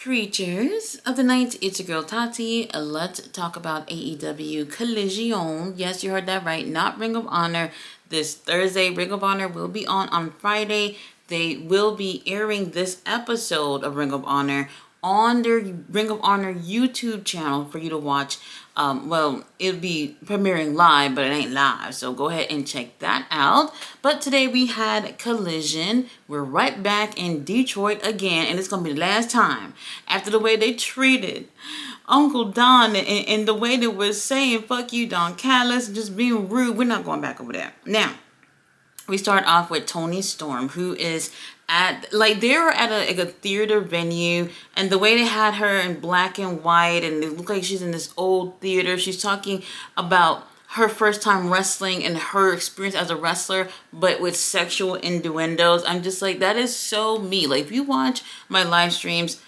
Creatures of the night, it's your girl Tati. Let's talk about AEW Collision. Yes, you heard that right, not Ring of Honor. This Thursday, Ring of Honor will be on Friday. They will be airing this episode of Ring of Honor on their Ring of Honor YouTube channel for you to watch. Well, it'll be premiering live, but it ain't live, so go ahead and check that out. But today we had Collision. We're right back in Detroit again, and it's gonna be the last time. After the way they treated Uncle Don and the way they were saying "fuck you, Don Callis," just being rude, we're not going back over there. Now, we start off with Toni Storm, who is they were at a theater venue, and the way they had her in black and white, and it looked like she's in this old theater. She's talking about her first time wrestling and her experience as a wrestler, but with sexual innuendos. I'm just like, that is so me. Like, if you watch my live streams,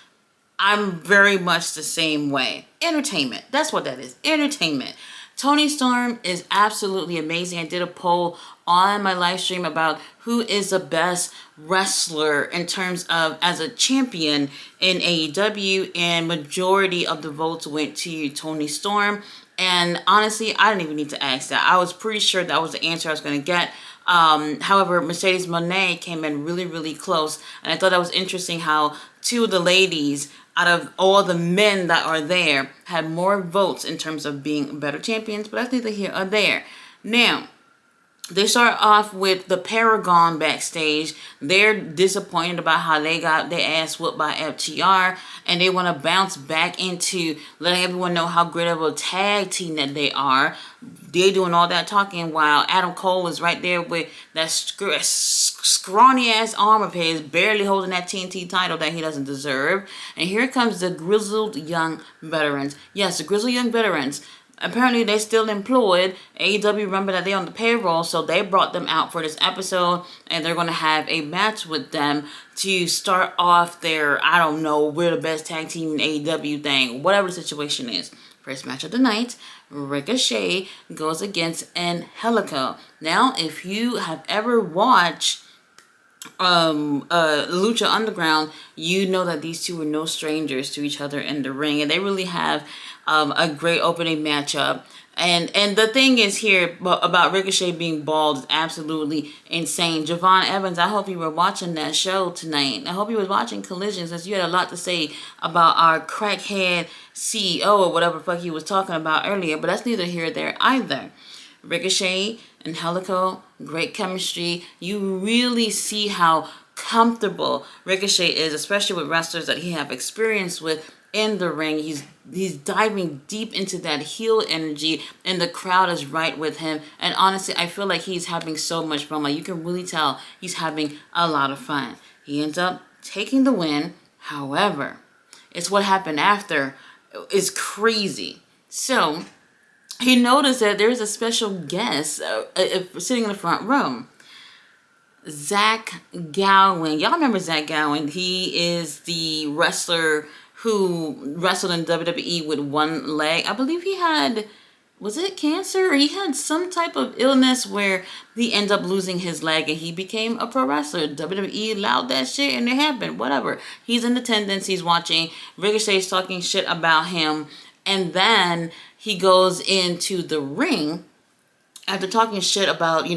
I'm very much the same way. Entertainment. That's what that is. Entertainment. Toni Storm is absolutely amazing. I did a poll on my live stream about who is the best wrestler in terms of as a champion in AEW, and majority of the votes went to Toni Storm. And honestly, I didn't even need to ask that. I was pretty sure that was the answer I was going to get. However, Mercedes Moné came in really, really close. And I thought that was interesting how two of the ladies out of all the men that are there had more votes in terms of being better champions, but that's neither here or there. Now, they start off with the Paragon backstage. They're disappointed about how they got their ass whooped by FTR, and they want to bounce back into letting everyone know how great of a tag team that they are. They're doing all that talking while Adam Cole is right there with that scrawny ass arm of his, barely holding that TNT title that he doesn't deserve. And here comes the grizzled young veterans. Yes, the grizzled young veterans. Apparently, they're still employed. AEW, remember that they're on the payroll, so they brought them out for this episode, and they're going to have a match with them to start off their, I don't know, we're the best tag team in AEW thing, whatever the situation is. First match of the night, Ricochet goes against Angelico. Now, if you have ever watched Lucha Underground, you know that these two are no strangers to each other in the ring, and they really have a great opening matchup. And the thing is here about Ricochet being bald is absolutely insane. Javon Evans, I hope you were watching that show tonight. I hope you was watching Collision, since you had a lot to say about our crackhead CEO or whatever the fuck he was talking about earlier, but that's neither here nor there either. Ricochet and Angelico, great chemistry. You really see how comfortable Ricochet is, especially with wrestlers that he have experience with in the ring. He's diving deep into that heel energy, and the crowd is right with him. And honestly, I feel like he's having so much fun. Like, you can really tell he's having a lot of fun. He ends up taking the win. However, it's what happened after is crazy. So he noticed that there's a special guest sitting in the front row. Zack Gowen. Y'all remember Zack Gowen? He is the wrestler who wrestled in WWE with one leg. I believe he had, was it cancer? Or he had some type of illness where he ended up losing his leg and he became a pro wrestler. WWE allowed that shit and it happened. Whatever. He's in attendance. He's watching. Ricochet's talking shit about him. And then he goes into the ring after talking shit about,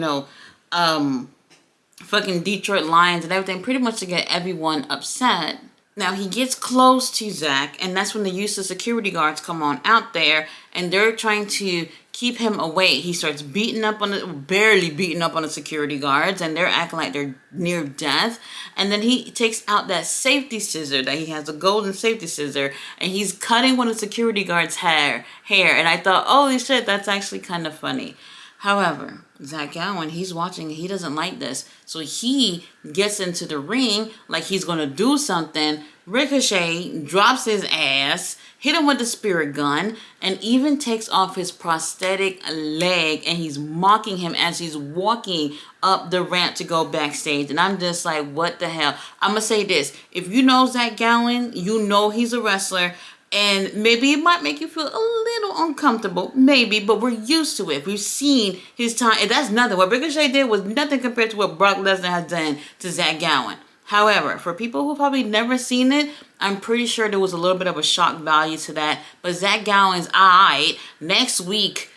fucking Detroit Lions and everything, pretty much to get everyone upset. Now, he gets close to Zack, and that's when the use of security guards come on out there, and they're trying to keep him away. He starts barely beating up on the security guards, and they're acting like they're near death. And then he takes out that safety scissor that he has, a golden safety scissor, and he's cutting one of the security guards' hair. And I thought, holy shit, that's actually kind of funny. However, Zack Gowen, he's watching, he doesn't like this. So he gets into the ring like he's going to do something. Ricochet drops his ass, hit him with the spirit gun, and even takes off his prosthetic leg, and he's mocking him as he's walking up the ramp to go backstage. And I'm just like, what the hell? I'm going to say this. If you know Zack Gowen, you know he's a wrestler. And maybe it might make you feel a little uncomfortable, maybe, but we're used to it. We've seen his time, and that's nothing. What Ricochet did was nothing compared to what Brock Lesnar has done to Zack Gowen. However, for people who probably never seen it, I'm pretty sure there was a little bit of a shock value to that. But Zack Gowen's alright. Next week,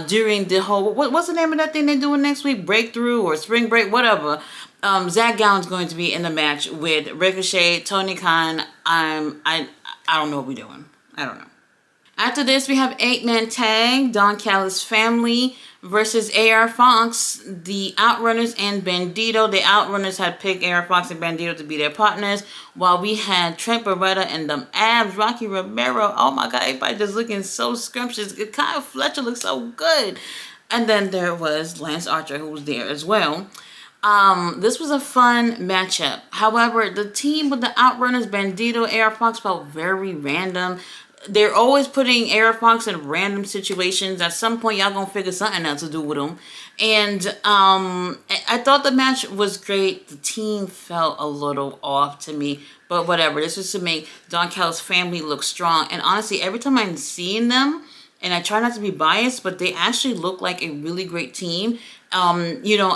during the whole, what's the name of that thing they're doing next week? Breakthrough or Spring Break, whatever. Zack Gowen's going to be in the match with Ricochet, Tony Khan. I don't know what we're doing. I don't know. After this, we have 8-man tag, Don Callis family versus AR Fox, the Outrunners, and Bandito. The Outrunners had picked AR Fox and Bandito to be their partners, while we had Trent Beretta and them abs, Rocky Romero. Oh my God, everybody just looking so scrumptious. Kyle Fletcher looks so good. And then there was Lance Archer, who was there as well. This was a fun matchup. However, the team with the Outrunners, Bandito, AR Fox felt very random. They're always putting AR Fox in random situations. At some point, y'all gonna figure something else to do with them. And I thought the match was great. The team felt a little off to me, but whatever. This was to make Don Callis' family look strong. And honestly, every time I'm seeing them, and I try not to be biased, but they actually look like a really great team. You know,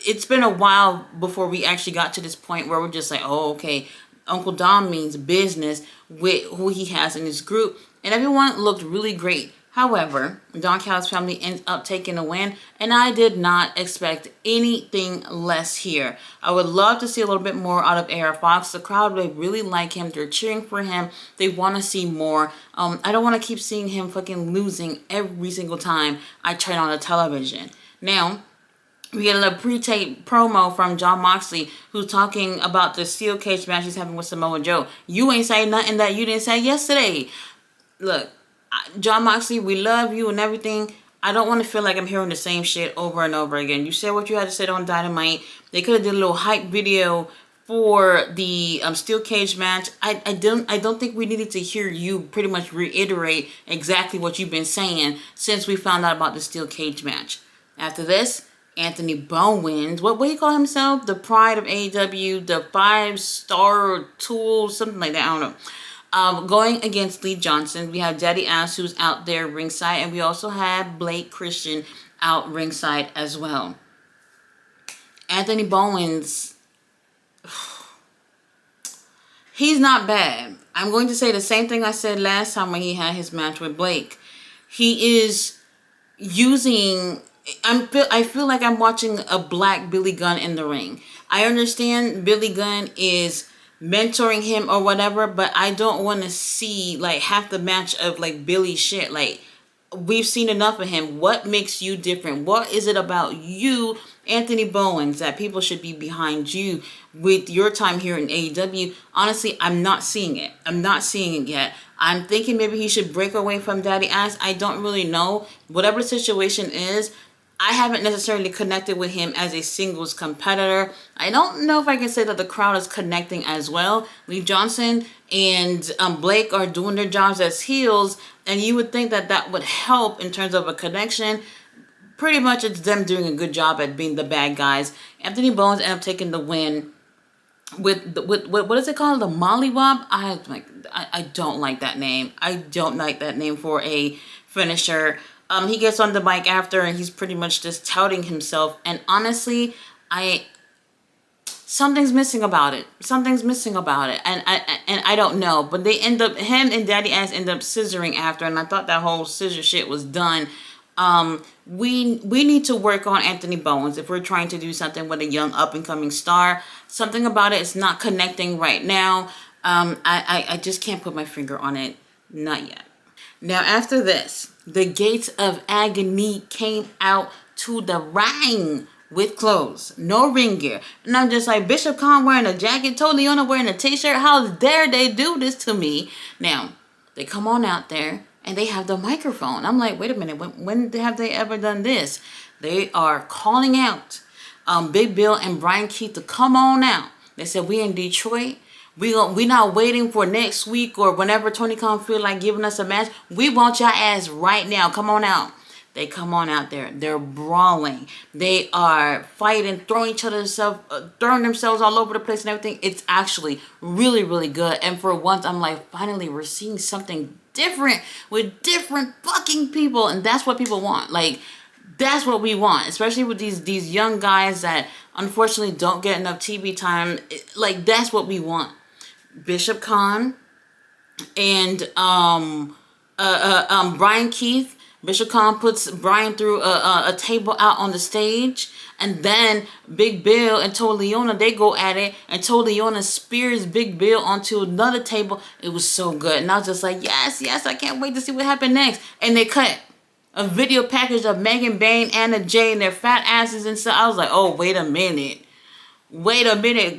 it's been a while before we actually got to this point where we're just like, oh, okay, Uncle Dom means business with who he has in his group, and everyone looked really great. However, Don Callis' family ends up taking a win, and I did not expect anything less here. I would love to see a little bit more out of AR Fox. The crowd, they really like him. They're cheering for him. They want to see more. I don't want to keep seeing him fucking losing every single time I turn on the television. Now, we get a little pre-tape promo from Jon Moxley, who's talking about the steel cage match he's having with Samoa Joe. You ain't saying nothing that you didn't say yesterday. Look, Jon Moxley, we love you and everything. I don't want to feel like I'm hearing the same shit over and over again. You said what you had to say on Dynamite. They could have did a little hype video for the steel cage match. I don't think we needed to hear you pretty much reiterate exactly what you've been saying since we found out about the steel cage match. After this, Anthony Bowen, what do you call himself? The pride of AEW, the 5-star tool, something like that. I don't know. Going against Lee Johnson, we have Daddy Ass, who's out there ringside, and we also have Blake Christian out ringside as well. Anthony Bowen's, he's not bad. I'm going to say the same thing I said last time when he had his match with Blake. He is using, I feel like I'm watching a black Billy Gunn in the ring. I understand Billy Gunn is mentoring him or whatever, but I don't want to see like half the match of like Billy shit. Like, we've seen enough of him. What makes you different? What is it about you, Anthony Bowens, that people should be behind you with your time here in AEW? Honestly, I'm not seeing it. I'm not seeing it yet. I'm thinking maybe he should break away from Daddy Ass. I don't really know. Whatever the situation is, I haven't necessarily connected with him as a singles competitor. I don't know if I can say that the crowd is connecting as well. Lee Johnson and Blake are doing their jobs as heels, and you would think that that would help in terms of a connection. Pretty much it's them doing a good job at being the bad guys. Anthony Bowens ended up taking the win with what is it called? The Mollywop? I don't like that name. I don't like that name for a finisher. He gets on the mic after and he's pretty much just touting himself. And honestly, something's missing about it. Something's missing about it. And I don't know. But they end up, him and Daddy Ass end up scissoring after. And I thought that whole scissor shit was done. We need to work on Anthony Bowens if we're trying to do something with a young up and coming star. Something about it is not connecting right now. I just can't put my finger on it. Not yet. Now after this, the Gates of Agony came out to the ring with clothes, no ring gear. And I'm just like, Bishop Khan wearing a jacket, Tony Leona wearing a t-shirt. How dare they do this to me? Now, they come on out there and they have the microphone. I'm like, wait a minute, when have they ever done this? They are calling out Big Bill and Brian Keith to come on out. They said, we in Detroit. We not waiting for next week or whenever Tony Khan feel like giving us a match. We want your ass right now. Come on out. They come on out there. They're brawling. They are fighting, throwing themselves all over the place and everything. It's actually really, really good. And for once, I'm like, finally, we're seeing something different with different fucking people. And that's what people want. Like, That's what we want, especially with these young guys that unfortunately don't get enough TV time. Like, that's what we want. Bishop Khan and Brian Keith. Bishop Khan puts Brian through a table out on the stage, and then Big Bill and Leona, they go at it, and Leona spears Big Bill onto another table. It was so good, and I was just like, yes, I can't wait to see what happened next. And they cut a video package of Megan Bain, Anna Jay, and their fat asses and stuff. I was like, oh, wait a minute,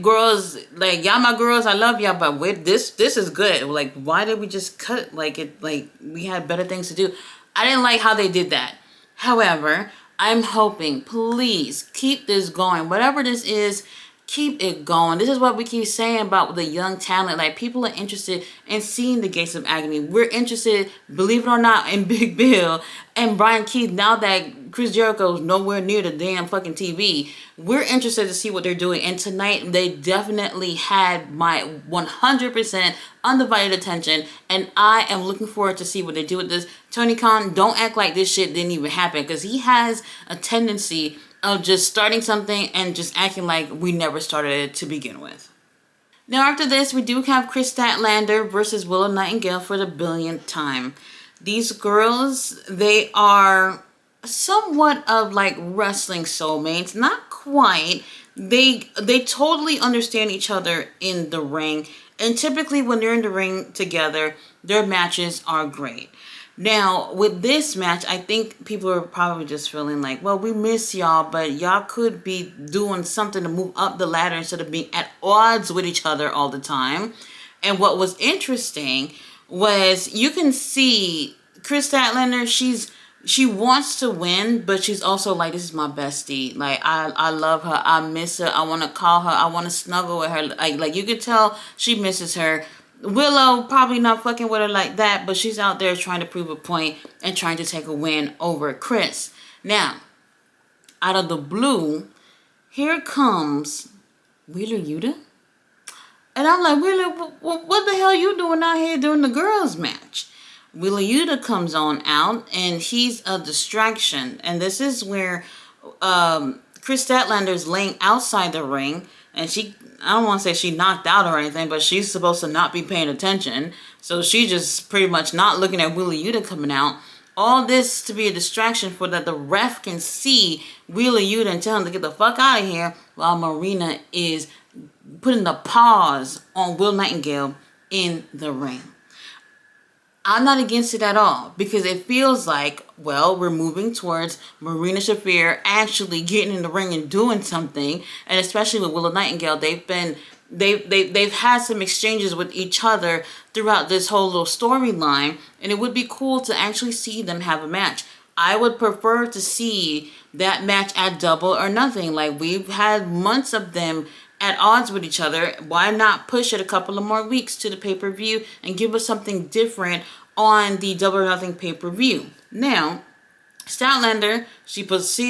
girls, like, y'all my girls, I love y'all, but wait, this is good. Like, why did we just cut? Like, we had better things to do. I didn't like how they did that. However, I'm hoping, please keep this going. Whatever this is, keep it going. This is what we keep saying about the young talent. Like, people are interested in seeing the Gates of Agony. We're interested, believe it or not, in Big Bill and Brian Keith. Now that Chris Jericho's nowhere near the damn fucking TV, we're interested to see what they're doing. And tonight, they definitely had my 100% undivided attention. And I am looking forward to see what they do with this. Tony Khan, don't act like this shit didn't even happen, because he has a tendency of just starting something and just acting like we never started it to begin with. Now, after this, we do have Kris Statlander versus Willow Nightingale for the billionth time. These girls, they are somewhat of like wrestling soulmates. Not quite. They totally understand each other in the ring. And typically when they're in the ring together, their matches are great. Now, with this match, I think people are probably just feeling like, well, we miss y'all, but y'all could be doing something to move up the ladder instead of being at odds with each other all the time. And what was interesting was you can see Kris Statlander, she wants to win, but she's also like, this is my bestie. Like, I love her. I miss her. I want to call her. I want to snuggle with her. Like you could tell she misses her. Willow probably not fucking with her like that, but she's out there trying to prove a point and trying to take a win over Kris. Now, out of the blue, here comes Wheeler Yuta. And I'm like, Wheeler, what the hell are you doing out here during the girls' match? Wheeler Yuta comes on out, and he's a distraction. And this is where Kris Statlander is laying outside the ring, and I don't want to say she knocked out or anything, but she's supposed to not be paying attention. So she just pretty much not looking at Wheeler Yuta coming out. All this to be a distraction for that the ref can see Wheeler Yuta and tell him to get the fuck out of here, while Marina is putting the pause on Will Nightingale in the ring. I'm not against it at all, because it feels like, well, we're moving towards Marina Shafir actually getting in the ring and doing something. And especially with Willow Nightingale, they've had some exchanges with each other throughout this whole little storyline, and it would be cool to actually see them have a match. I would prefer to see that match at Double or Nothing. Like, we've had months of them at odds with each other. Why not push it a couple of more weeks to the pay-per-view and give us something different on the Double or Nothing pay-per-view? Now, Statlander, she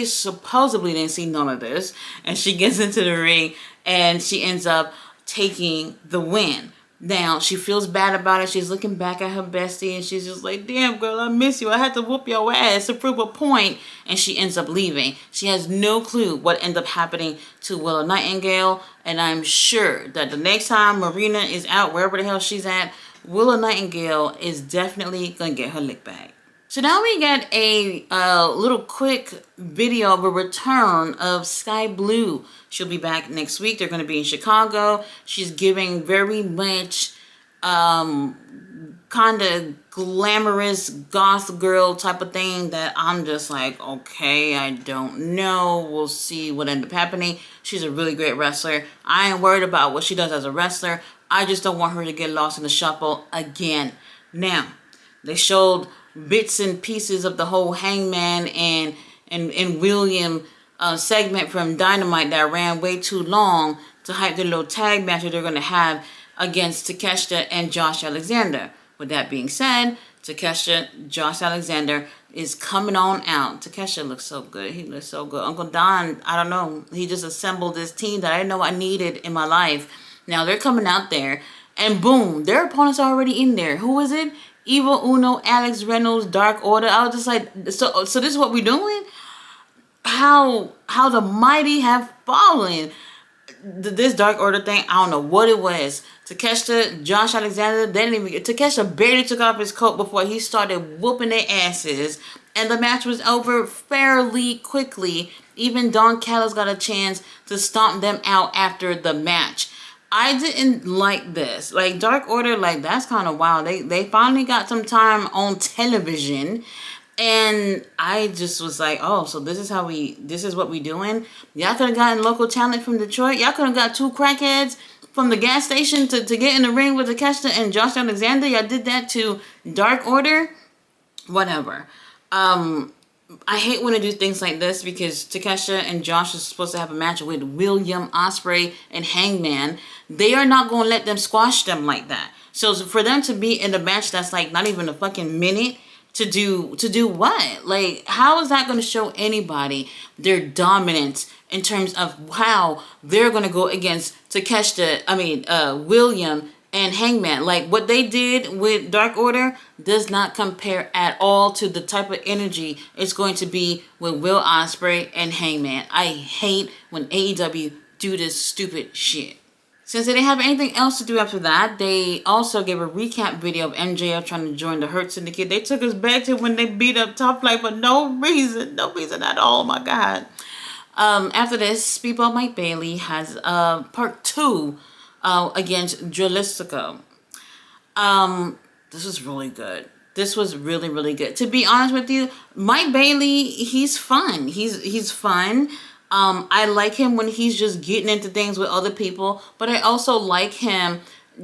supposedly didn't see none of this, and she gets into the ring and she ends up taking the win. Now, she feels bad about it. She's looking back at her bestie and she's just like, damn, girl, I miss you. I had to whoop your ass to prove a point. And she ends up leaving. She has no clue what ended up happening to Willow Nightingale. And I'm sure that the next time Marina is out, wherever the hell she's at, Willow Nightingale is definitely going to get her lick back. So now we get a little quick video of a return of Sky Blue. She'll be back next week. They're going to be in Chicago. She's giving very much kind of glamorous goth girl type of thing that I'm just like, okay, I don't know. We'll see what ends up happening. She's a really great wrestler. I ain't worried about what she does as a wrestler. I just don't want her to get lost in the shuffle again. Now, they showed bits and pieces of the whole Hangman and William segment from Dynamite that ran way too long to hype the little tag match that they're going to have against Takeshita and Josh Alexander. With that being said, Takeshita, Josh Alexander is coming on out. Takeshita looks so good. He looks so good. Uncle Don, I don't know. He just assembled this team that I didn't know I needed in my life. Now they're coming out there, and boom, their opponents are already in there. Who is it? Evil Uno, Alex Reynolds, Dark Order. I was just like, so this is what we're doing? how the mighty have fallen. This Dark Order thing, I don't know what it was. Takeshita, Josh Alexander, they didn't even. Takeshita barely took off his coat before he started whooping their asses, and the match was over fairly quickly. Even Don Callis got a chance to stomp them out after the match. I didn't like this. Like, Dark Order, like, that's kind of wild. They finally got some time on television. And I just was like, oh, so this is what we doing? Y'all could have gotten local talent from Detroit. Y'all could have got 2 crackheads from the gas station to get in the ring with Takeshita and Josh Alexander. Y'all did that to Dark Order. Whatever. I hate when they do things like this because Takeshita and Josh is supposed to have a match with William, Ospreay, and Hangman. They are not going to let them squash them like that. So for them to be in a match that's like not even a fucking minute, to do what? Like, how is that going to show anybody their dominance in terms of how they're going to go against William and Hangman? Like, what they did with Dark Order does not compare at all to the type of energy it's going to be with Will Ospreay and Hangman. I hate when AEW do this stupid shit. Since they didn't have anything else to do after that, they also gave a recap video of MJF trying to join the Hurt Syndicate. They took us back to when they beat up Top Flight for no reason at all. Oh my God. After this, Speedball Mike Bailey has part 2 against Dristica. This was really good. This was really, really good. To be honest with you, Mike Bailey, he's fun. He's fun. I like him when he's just getting into things with other people, but I also like him,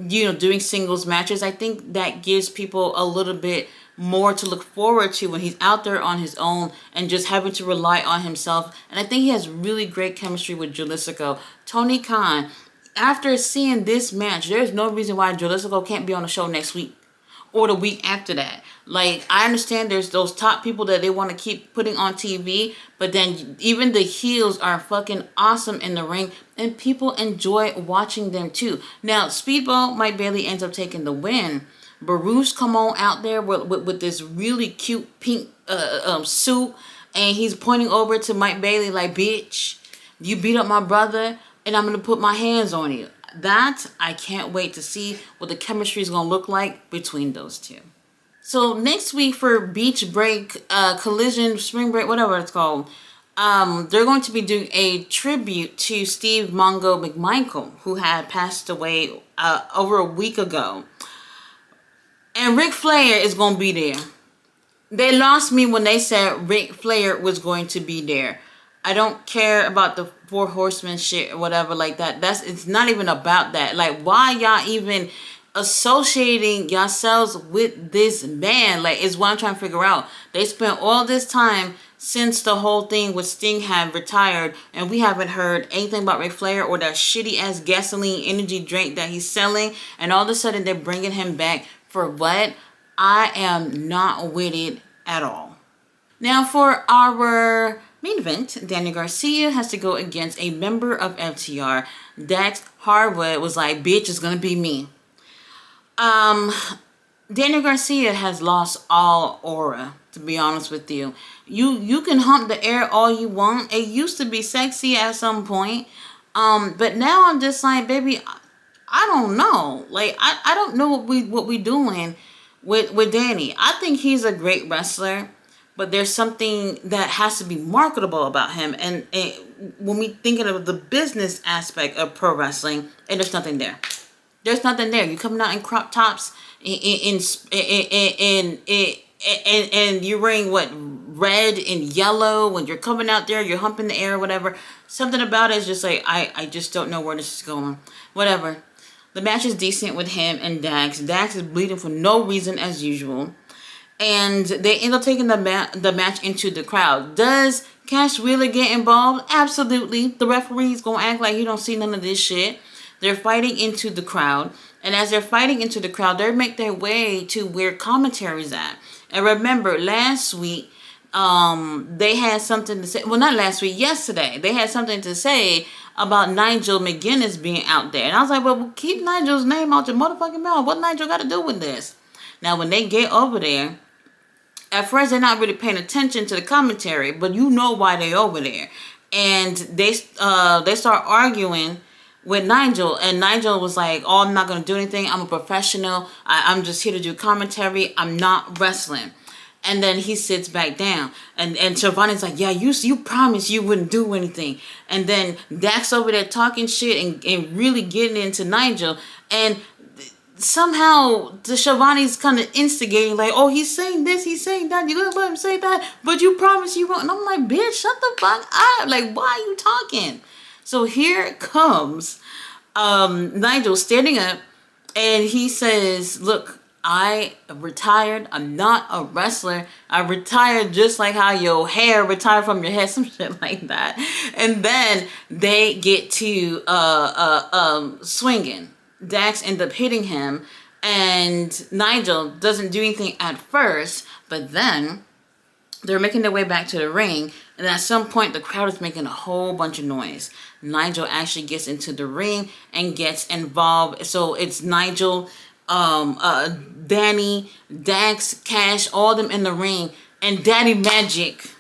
doing singles matches. I think that gives people a little bit more to look forward to when he's out there on his own and just having to rely on himself. And I think he has really great chemistry with Jalisco. Tony Khan, after seeing this match, there's no reason why Jalisco can't be on the show next week or the week after that. Like, I understand there's those top people that they want to keep putting on TV, but then even the heels are fucking awesome in the ring, and people enjoy watching them too. Now, Speedball Mike Bailey ends up taking the win. Baruch come on out there with this really cute pink suit, and he's pointing over to Mike Bailey like, bitch, you beat up my brother, and I'm going to put my hands on you. That, I can't wait to see what the chemistry is going to look like between those two. So next week for Beach Break, Collision, Spring Break, whatever it's called, they're going to be doing a tribute to Steve Mongo McMichael, who had passed away over a week ago. And Ric Flair is going to be there. They lost me when they said Ric Flair was going to be there. I don't care about the 4 Horsemen shit or whatever like that. It's not even about that. Like, why y'all even associating yourselves with this man? Like, is what I'm trying to figure out. They spent all this time since the whole thing with Sting had retired, and we haven't heard anything about Ric Flair or that shitty ass gasoline energy drink that he's selling, and all of a sudden they're bringing him back for what? I am not with it at all. Now for our main event, Daniel Garcia has to go against a member of FTR. Dax Harwood was like, bitch, it's gonna be me. Daniel Garcia has lost all aura, to be honest with you. You can hump the air all you want. It used to be sexy at some point. But now I'm just like, baby, I don't know. Like, I don't know what we doing with Danny. I think he's a great wrestler, but there's something that has to be marketable about him. And when we thinking of the business aspect of pro wrestling, and there's nothing there. There's nothing there. You coming out in crop tops, and you're wearing what, red and yellow. When you're coming out there, you're humping the air, or whatever. Something about it is just like, I just don't know where this is going. Whatever. The match is decent with him and Dax. Dax is bleeding for no reason as usual. And they end up taking the match into the crowd. Does Cash Wheeler get involved? Absolutely. The referee's gonna act like he don't see none of this shit. They're fighting into the crowd. And as they're fighting into the crowd, they make their way to where commentary's at. And remember, last week, they had something to say. Well, not last week, yesterday. They had something to say about Nigel McGuinness being out there. And I was like, well, keep Nigel's name out your motherfucking mouth. What Nigel got to do with this? Now, when they get over there, at first they're not really paying attention to the commentary, but you know why they're over there. And they start arguing with Nigel, and Nigel was like, oh, I'm not going to do anything. I'm a professional. I'm just here to do commentary. I'm not wrestling. And then he sits back down. And Schiavone's like, yeah, you promised you wouldn't do anything. And then Dax over there talking shit and really getting into Nigel. And somehow the Schiavone's kind of instigating, like, oh, he's saying this, he's saying that, you're gonna let him say that, but you promised you won't. And I'm like, bitch, shut the fuck up. Like, why are you talking? So here comes Nigel standing up, and he says, look, I retired. I'm not a wrestler. I retired just like how your hair retired from your head, some shit like that. And then they get to swinging. Dax ends up hitting him, and Nigel doesn't do anything at first, but then they're making their way back to the ring, and at some point the crowd is making a whole bunch of noise. Nigel actually gets into the ring and gets involved. So it's Nigel, Danny, Dax, Cash, all them in the ring, and Daddy Magic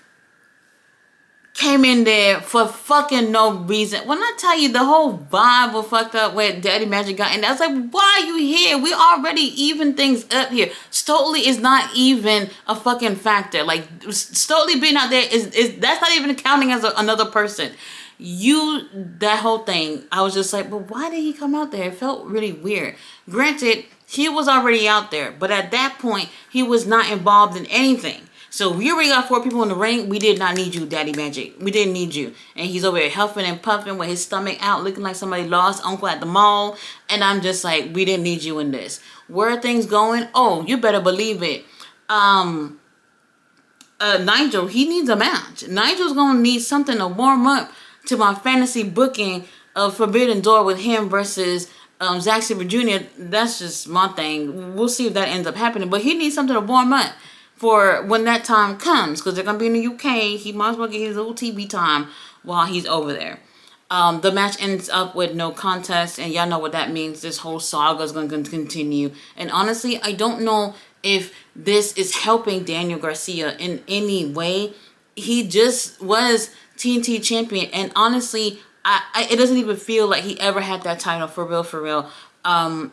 came in there for fucking no reason. When I tell you the whole vibe was fucked up where Daddy Magic got in, I was like, why are you here? We already even things up here. Stokely is not even a fucking factor. Like, Stokely being out there is that's not even counting as another person. That whole thing, I was just like, but why did he come out there? It felt really weird. Granted, he was already out there, but at that point, he was not involved in anything. So we already got 4 people in the ring. We did not need you, Daddy Magic. We didn't need you. And he's over there huffing and puffing with his stomach out, looking like somebody lost uncle at the mall. And I'm just like, we didn't need you in this. Where are things going? Oh, you better believe it. Nigel, he needs a match. Nigel's going to need something to warm up to my fantasy booking of Forbidden Door with him versus Zack Sabre Jr. That's just my thing. We'll see if that ends up happening. But he needs something to warm up for when that time comes, because they're going to be in the UK. He might as well get his little TV time while he's over there. The match ends up with no contest, and y'all know what that means. This whole saga is going to continue. And honestly, I don't know if this is helping Daniel Garcia in any way. He just was TNT champion, and honestly, it doesn't even feel like he ever had that title for real, for real. When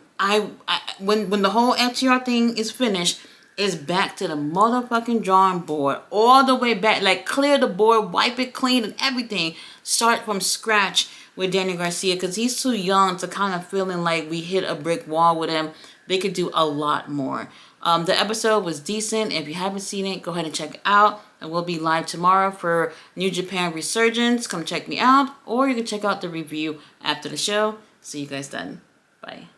the whole FTR thing is finished, is back to the motherfucking drawing board, all the way back, like clear the board, wipe it clean and everything. Start from scratch with Daniel Garcia, because he's too young to kind of feeling like we hit a brick wall with him. They could do a lot more. The episode was decent. If you haven't seen it, go ahead and check it out. I will be live tomorrow for New Japan Resurgence. Come check me out, or you can check out the review after the show. See you guys then. Bye.